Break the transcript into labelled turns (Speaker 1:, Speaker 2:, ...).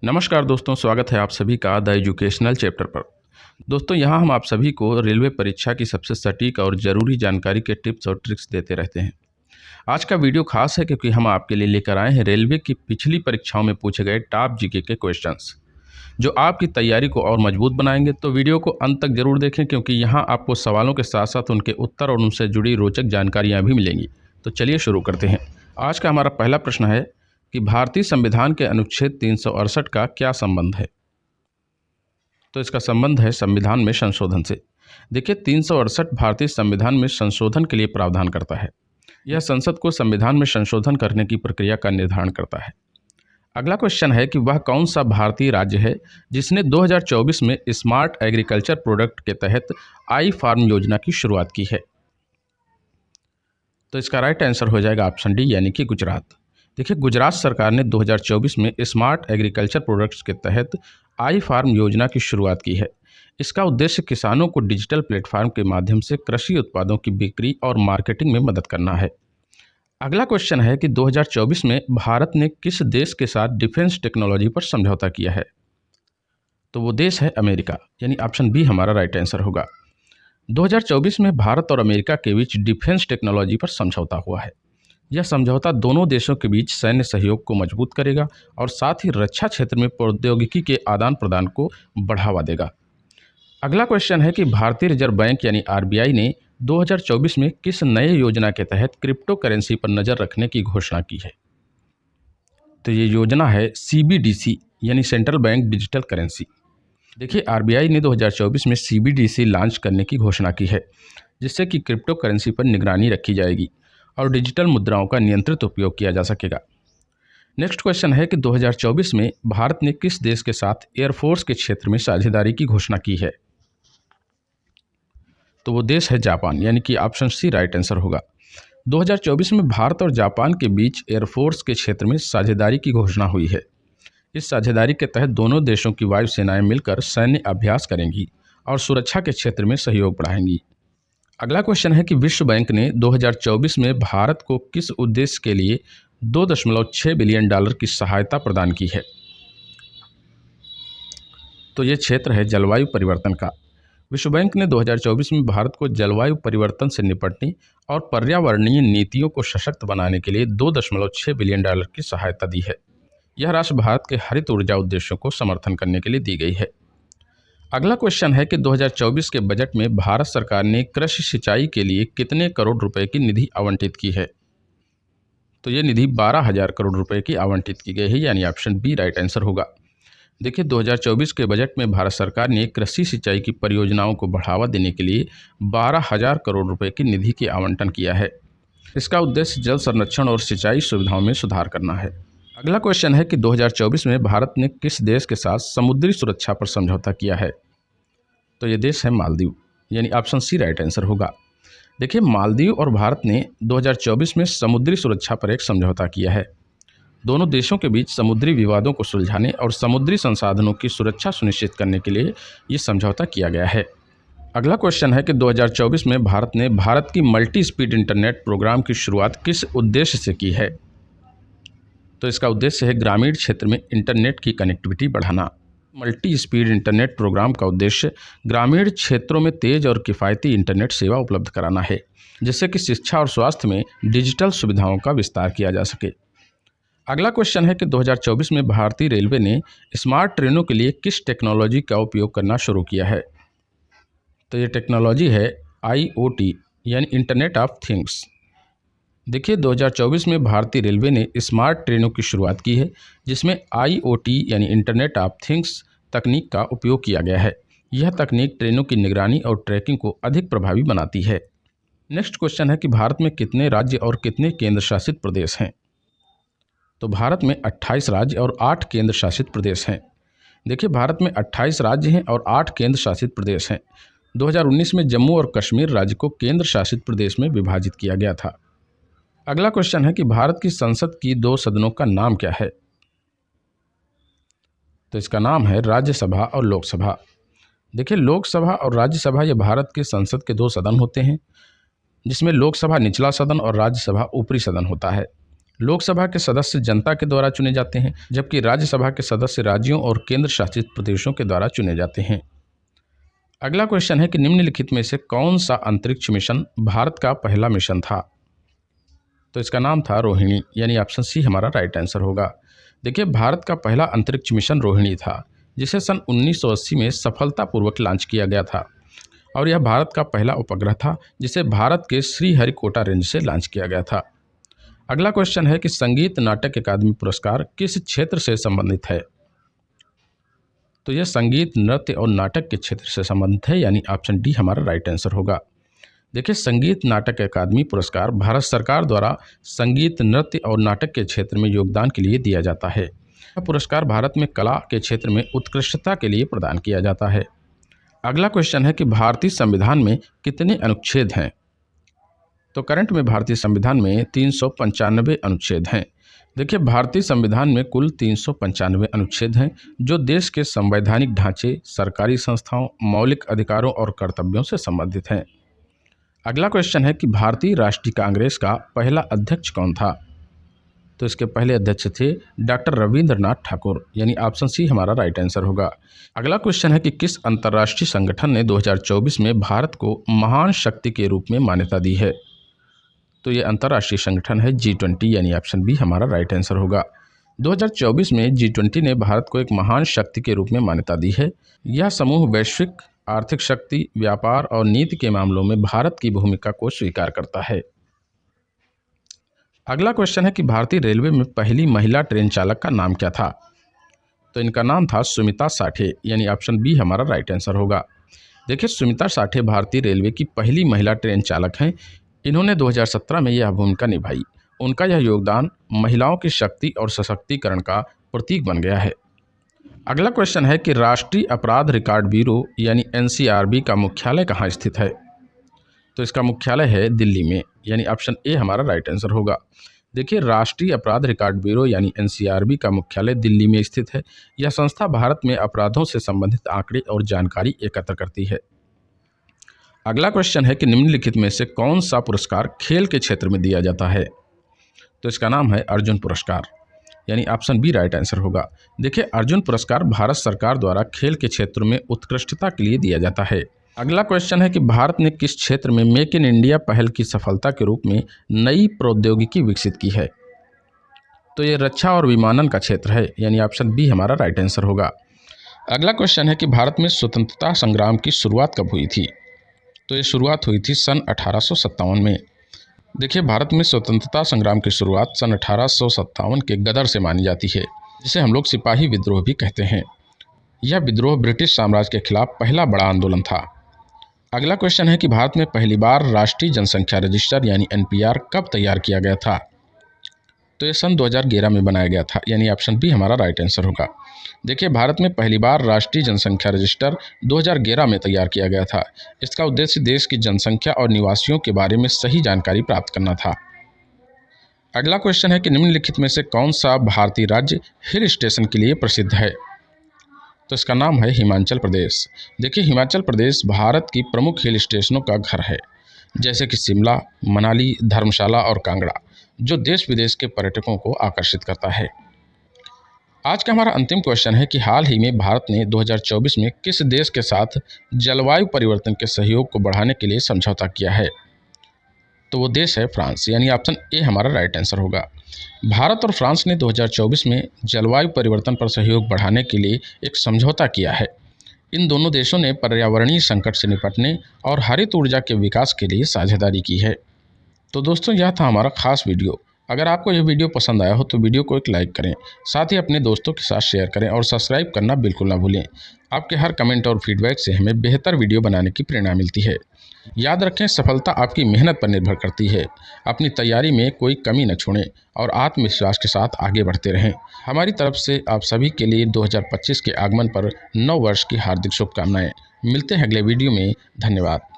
Speaker 1: नमस्कार दोस्तों, स्वागत है आप सभी का द एजुकेशनल चैप्टर पर। दोस्तों, यहाँ हम आप सभी को रेलवे परीक्षा की सबसे सटीक और ज़रूरी जानकारी के टिप्स और ट्रिक्स देते रहते हैं। आज का वीडियो खास है क्योंकि हम आपके लिए लेकर आए हैं रेलवे की पिछली परीक्षाओं में पूछे गए टॉप जीके के क्वेश्चंस, जो आपकी तैयारी को और मजबूत बनाएंगे। तो वीडियो को अंत तक जरूर देखें क्योंकि यहाँ आपको सवालों के साथ साथ उनके उत्तर और उनसे जुड़ी रोचक जानकारियाँ भी मिलेंगी। तो चलिए शुरू करते हैं। आज का हमारा पहला प्रश्न है कि भारतीय संविधान के अनुच्छेद 368 का क्या संबंध है। तो इसका संबंध है संविधान में संशोधन से। देखिए, 368 भारतीय संविधान में संशोधन के लिए प्रावधान करता है। यह संसद को संविधान में संशोधन करने की प्रक्रिया का निर्धारण करता है। अगला क्वेश्चन है कि वह कौन सा भारतीय राज्य है जिसने 2024 में स्मार्ट एग्रीकल्चर प्रोडक्ट के तहत आई फार्म योजना की शुरुआत की है। तो इसका राइट आंसर हो जाएगा ऑप्शन डी, यानी कि गुजरात। देखिए, गुजरात सरकार ने 2024 में स्मार्ट एग्रीकल्चर प्रोडक्ट्स के तहत आई फार्म योजना की शुरुआत की है। इसका उद्देश्य किसानों को डिजिटल प्लेटफॉर्म के माध्यम से कृषि उत्पादों की बिक्री और मार्केटिंग में मदद करना है। अगला क्वेश्चन है कि 2024 में भारत ने किस देश के साथ डिफेंस टेक्नोलॉजी पर समझौता किया है। तो वो देश है अमेरिका, यानी ऑप्शन बी हमारा राइट आंसर होगा। 2024 में भारत और अमेरिका के बीच डिफेंस टेक्नोलॉजी पर समझौता हुआ है। यह समझौता दोनों देशों के बीच सैन्य सहयोग को मजबूत करेगा और साथ ही रक्षा क्षेत्र में प्रौद्योगिकी के आदान प्रदान को बढ़ावा देगा। अगला क्वेश्चन है कि भारतीय रिजर्व बैंक यानी आरबीआई ने 2024 में किस नए योजना के तहत क्रिप्टो करेंसी पर नज़र रखने की घोषणा की है। तो ये योजना है सीबीडीसी, यानी सेंट्रल बैंक डिजिटल करेंसी। देखिए, आरबीआई ने 2024 में सीबीडीसी लॉन्च करने की घोषणा की है, जिससे कि क्रिप्टो करेंसी पर निगरानी रखी जाएगी और डिजिटल मुद्राओं का नियंत्रित उपयोग किया जा सकेगा। नेक्स्ट क्वेश्चन है कि 2024 में भारत ने किस देश के साथ एयरफोर्स के क्षेत्र में साझेदारी की घोषणा की है। तो वो देश है जापान, यानी कि ऑप्शन सी राइट आंसर होगा। 2024 में भारत और जापान के बीच एयरफोर्स के क्षेत्र में साझेदारी की घोषणा हुई है। इस साझेदारी के तहत दोनों देशों की वायु सेनाएं मिलकर सैन्य अभ्यास करेंगी और सुरक्षा के क्षेत्र में सहयोग बढ़ाएंगी। अगला क्वेश्चन है कि विश्व बैंक ने 2024 में भारत को किस उद्देश्य के लिए 2.6 बिलियन डॉलर की सहायता प्रदान की है। तो ये क्षेत्र है जलवायु परिवर्तन का। विश्व बैंक ने 2024 में भारत को जलवायु परिवर्तन से निपटने और पर्यावरणीय नीतियों को सशक्त बनाने के लिए 2.6 बिलियन डॉलर की सहायता दी है। यह राशि भारत के हरित ऊर्जा उद्देश्यों को समर्थन करने के लिए दी गई है। अगला क्वेश्चन है कि 2024 के बजट में भारत सरकार ने कृषि सिंचाई के लिए कितने करोड़ रुपए की निधि आवंटित की है। तो ये निधि 12,000 करोड़ रुपए की आवंटित की गई है, यानी ऑप्शन बी राइट आंसर होगा। देखिए, 2024 के बजट में भारत सरकार ने कृषि सिंचाई की परियोजनाओं को बढ़ावा देने के लिए 12,000 करोड़ रुपए की निधि की आवंटन किया है। इसका उद्देश्य जल संरक्षण और सिंचाई सुविधाओं में सुधार करना है। अगला क्वेश्चन है कि 2024 में भारत ने किस देश के साथ समुद्री सुरक्षा पर समझौता किया है। तो ये देश है मालदीव, यानी ऑप्शन सी राइट आंसर होगा। देखिए, मालदीव और भारत ने 2024 में समुद्री सुरक्षा पर एक समझौता किया है। दोनों देशों के बीच समुद्री विवादों को सुलझाने और समुद्री संसाधनों की सुरक्षा सुनिश्चित करने के लिए ये समझौता किया गया है। अगला क्वेश्चन है कि 2024 में भारत ने भारत की मल्टी स्पीड इंटरनेट प्रोग्राम की शुरुआत किस उद्देश्य से की है। तो इसका उद्देश्य है ग्रामीण क्षेत्र में इंटरनेट की कनेक्टिविटी बढ़ाना। मल्टी स्पीड इंटरनेट प्रोग्राम का उद्देश्य ग्रामीण क्षेत्रों में तेज और किफ़ायती इंटरनेट सेवा उपलब्ध कराना है, जिससे कि शिक्षा और स्वास्थ्य में डिजिटल सुविधाओं का विस्तार किया जा सके। अगला क्वेश्चन है कि 2024 में भारतीय रेलवे ने स्मार्ट ट्रेनों के लिए किस टेक्नोलॉजी का उपयोग करना शुरू किया है। तो ये टेक्नोलॉजी है IoT, यानी इंटरनेट ऑफ थिंग्स। देखिए, 2024 में भारतीय रेलवे ने स्मार्ट ट्रेनों की शुरुआत की है, जिसमें IoT यानी इंटरनेट ऑफ थिंग्स तकनीक का उपयोग किया गया है। यह तकनीक ट्रेनों की निगरानी और ट्रैकिंग को अधिक प्रभावी बनाती है। नेक्स्ट क्वेश्चन है कि भारत में कितने राज्य और कितने केंद्र शासित प्रदेश हैं। तो भारत में 28 राज्य और 8 केंद्र शासित प्रदेश हैं। देखिए, भारत में 28 राज्य हैं और 8 केंद्र शासित प्रदेश हैं। 2019 में जम्मू और कश्मीर राज्य को केंद्र शासित प्रदेश में विभाजित किया गया था। अगला क्वेश्चन है कि भारत की संसद की 2 सदनों का नाम क्या है। तो इसका नाम है राज्यसभा और लोकसभा। देखिए, लोकसभा और राज्यसभा ये भारत के संसद के 2 सदन होते हैं, जिसमें लोकसभा निचला सदन और राज्यसभा ऊपरी सदन होता है। लोकसभा के सदस्य जनता के द्वारा चुने जाते हैं, जबकि राज्यसभा के सदस्य राज्यों और केंद्र शासित प्रदेशों के द्वारा चुने जाते हैं। अगला क्वेश्चन है कि निम्नलिखित में से कौन सा अंतरिक्ष मिशन भारत का पहला मिशन था? तो इसका नाम था रोहिणी, यानी ऑप्शन सी हमारा राइट आंसर होगा। देखिए, भारत का पहला अंतरिक्ष मिशन रोहिणी था, जिसे सन 1980 में सफलतापूर्वक लॉन्च किया गया था और यह भारत का पहला उपग्रह था जिसे भारत के श्रीहरिकोटा रेंज से लॉन्च किया गया था। अगला क्वेश्चन है कि संगीत नाटक अकादमी पुरस्कार किस क्षेत्र से संबंधित है? तो यह संगीत, नृत्य और नाटक के क्षेत्र से संबंधित है, यानी ऑप्शन डी हमारा राइट आंसर होगा। देखिए, संगीत नाटक अकादमी पुरस्कार भारत सरकार द्वारा संगीत, नृत्य और नाटक के क्षेत्र में योगदान के लिए दिया जाता है। यह पुरस्कार भारत में कला के क्षेत्र में उत्कृष्टता के लिए प्रदान किया जाता है। अगला क्वेश्चन है कि भारतीय संविधान में कितने अनुच्छेद हैं? तो करंट में भारतीय संविधान में 395 अनुच्छेद हैं। देखिए, भारतीय संविधान में कुल 395 अनुच्छेद हैं, जो देश के संवैधानिक ढांचे, सरकारी संस्थाओं, मौलिक अधिकारों और कर्तव्यों से संबंधित हैं। अगला क्वेश्चन है कि भारतीय राष्ट्रीय कांग्रेस का पहला अध्यक्ष कौन था? तो इसके पहले अध्यक्ष थे डॉक्टर रविंद्रनाथ ठाकुर, यानी ऑप्शन सी हमारा राइट आंसर होगा। अगला क्वेश्चन है कि किस अंतर्राष्ट्रीय संगठन ने 2024 में भारत को महान शक्ति के रूप में मान्यता दी है? तो ये अंतर्राष्ट्रीय संगठन है G20, यानी ऑप्शन बी हमारा राइट आंसर होगा। 2024 में G20 ने भारत को एक महान शक्ति के रूप में मान्यता दी है। यह समूह वैश्विक आर्थिक शक्ति, व्यापार और नीति के मामलों में भारत की भूमिका को स्वीकार करता है। अगला क्वेश्चन है कि भारतीय रेलवे में पहली महिला ट्रेन चालक का नाम क्या था? तो इनका नाम था सुमिता साठे, यानी ऑप्शन बी हमारा राइट आंसर होगा। देखिए, सुमिता साठे भारतीय रेलवे की पहली महिला ट्रेन चालक हैं। इन्होंने 2017 में यह भूमिका निभाई। उनका यह योगदान महिलाओं की शक्ति और सशक्तिकरण का प्रतीक बन गया है। अगला क्वेश्चन है कि राष्ट्रीय अपराध रिकॉर्ड ब्यूरो यानी NCRB का मुख्यालय कहाँ स्थित है? तो इसका मुख्यालय है दिल्ली में, यानी ऑप्शन ए हमारा राइट आंसर होगा। देखिए, राष्ट्रीय अपराध रिकॉर्ड ब्यूरो यानी NCRB का मुख्यालय दिल्ली में स्थित है। यह संस्था भारत में अपराधों से संबंधित आंकड़े और जानकारी एकत्र करती है। अगला क्वेश्चन है कि निम्नलिखित में से कौन सा पुरस्कार खेल के क्षेत्र में दिया जाता है? तो इसका नाम है अर्जुन पुरस्कार, यानी ऑप्शन बी राइट आंसर होगा। देखिए, अर्जुन पुरस्कार भारत सरकार द्वारा खेल के क्षेत्र में उत्कृष्टता के लिए दिया जाता है। अगला क्वेश्चन है कि भारत ने किस क्षेत्र में मेक इन इंडिया पहल की सफलता के रूप में नई प्रौद्योगिकी विकसित की है? तो ये रक्षा और विमानन का क्षेत्र है, यानी ऑप्शन बी हमारा राइट आंसर होगा। अगला क्वेश्चन है कि भारत में स्वतंत्रता संग्राम की शुरुआत कब हुई थी? तो ये शुरुआत हुई थी सन 1857 में। देखिए, भारत में स्वतंत्रता संग्राम की शुरुआत सन 1857 के गदर से मानी जाती है, जिसे हम लोग सिपाही विद्रोह भी कहते हैं। यह विद्रोह ब्रिटिश साम्राज्य के खिलाफ पहला बड़ा आंदोलन था। अगला क्वेश्चन है कि भारत में पहली बार राष्ट्रीय जनसंख्या रजिस्टर यानी NPR कब तैयार किया गया था? तो ये सन 2011 में बनाया गया था, यानी ऑप्शन बी हमारा राइट आंसर होगा। देखिए, भारत में पहली बार राष्ट्रीय जनसंख्या रजिस्टर 2011 में तैयार किया गया था। इसका उद्देश्य देश की जनसंख्या और निवासियों के बारे में सही जानकारी प्राप्त करना था। अगला क्वेश्चन है कि निम्नलिखित में से कौन सा भारतीय राज्य हिल स्टेशन के लिए प्रसिद्ध है? तो इसका नाम है हिमाचल प्रदेश। देखिए, हिमाचल प्रदेश भारत की प्रमुख हिल स्टेशनों का घर है, जैसे कि शिमला, मनाली, धर्मशाला और कांगड़ा, जो देश विदेश के पर्यटकों को आकर्षित करता है। आज का हमारा अंतिम क्वेश्चन है कि हाल ही में भारत ने 2024 में किस देश के साथ जलवायु परिवर्तन के सहयोग को बढ़ाने के लिए समझौता किया है? तो वो देश है फ्रांस, यानी ऑप्शन ए हमारा राइट आंसर होगा। भारत और फ्रांस ने 2024 में जलवायु परिवर्तन पर सहयोग बढ़ाने के लिए एक समझौता किया है। इन दोनों देशों ने पर्यावरणीय संकट से निपटने और हरित ऊर्जा के विकास के लिए साझेदारी की है। तो दोस्तों, यह था हमारा खास वीडियो। अगर आपको यह वीडियो पसंद आया हो तो वीडियो को एक लाइक करें, साथ ही अपने दोस्तों के साथ शेयर करें और सब्सक्राइब करना बिल्कुल ना भूलें। आपके हर कमेंट और फीडबैक से हमें बेहतर वीडियो बनाने की प्रेरणा मिलती है। याद रखें, सफलता आपकी मेहनत पर निर्भर करती है। अपनी तैयारी में कोई कमी न छोड़ें और आत्मविश्वास के साथ आगे बढ़ते रहें। हमारी तरफ से आप सभी के लिए 2025 के आगमन पर नव वर्ष की हार्दिक शुभकामनाएं। मिलते हैं अगले वीडियो में। धन्यवाद।